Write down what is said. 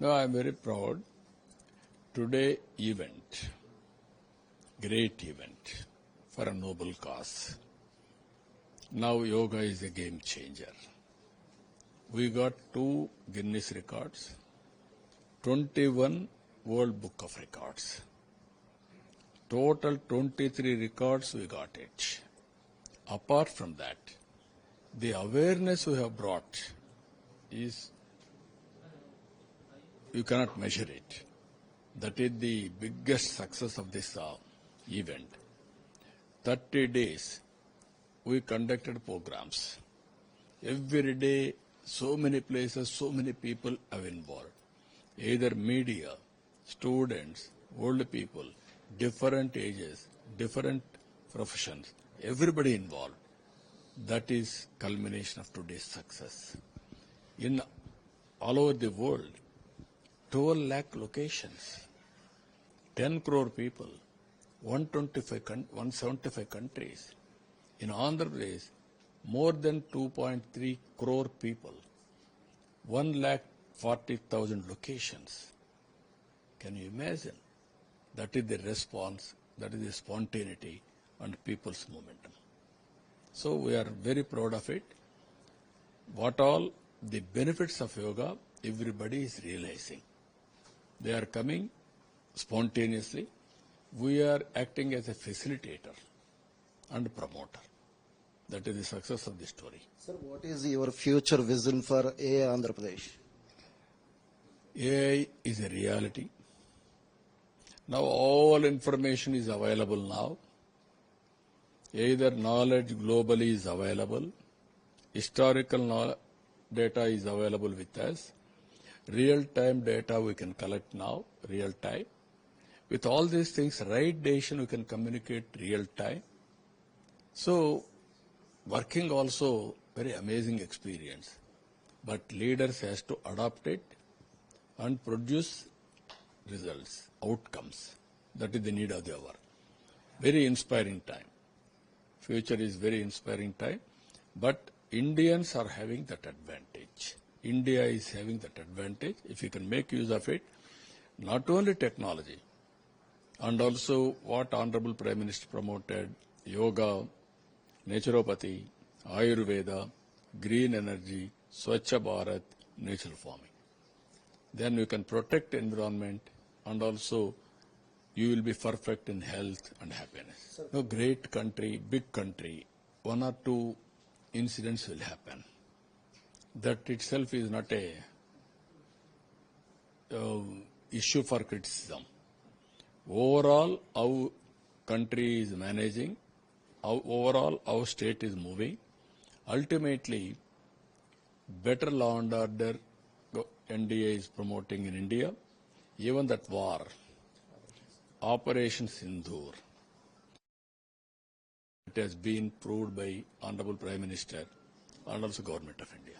No, I am very proud. Today event, great event for a noble cause. Now yoga is a game changer. We got 2 Guinness records, 21 World Book of Records. Total 23 records we got it. Apart from that, the awareness we have brought is, you cannot measure it. That is the biggest success of this event. 30 days we conducted programs. Every day, so many places, so many people are involved. Either media, students, old people, different ages, different professions, everybody involved. That is culmination of today's success. In all over the world, 12 lakh locations, 10 crore people, 175 countries. In Andhra Pradesh, more than 2.3 crore people, 1,40,000 locations. Can you imagine? That is the response, that is the spontaneity and people's momentum. So we are very proud of it. What all the benefits of yoga, everybody is realizing. They are coming spontaneously. We are acting as a facilitator and promoter. That is the success of the story. Sir, what is your future vision for AI Andhra Pradesh? AI is a reality. Now all information is available now. Either knowledge globally is available, historical data is available with us, real-time data we can collect now, real-time. With all these things, right decision we can communicate real-time. So, working also very amazing experience. But leaders has to adopt it and produce results, outcomes. That is the need of the hour. Very inspiring time. Future is very inspiring time. But Indians are having that advantage. India is having that advantage. If you can make use of it, not only technology, and also what Honorable Prime Minister promoted, yoga, naturopathy, Ayurveda, green energy, Swachha Bharat, natural farming. Then you can protect environment and also you will be perfect in health and happiness. A great country, big country, 1 or 2 incidents will happen. That itself is not a issue for criticism. Overall, our country is managing, overall our state is moving. Ultimately, better law and order NDA is promoting in India. Even that war, Operation Sindoor, it has been proved by Honorable Prime Minister and also Government of India.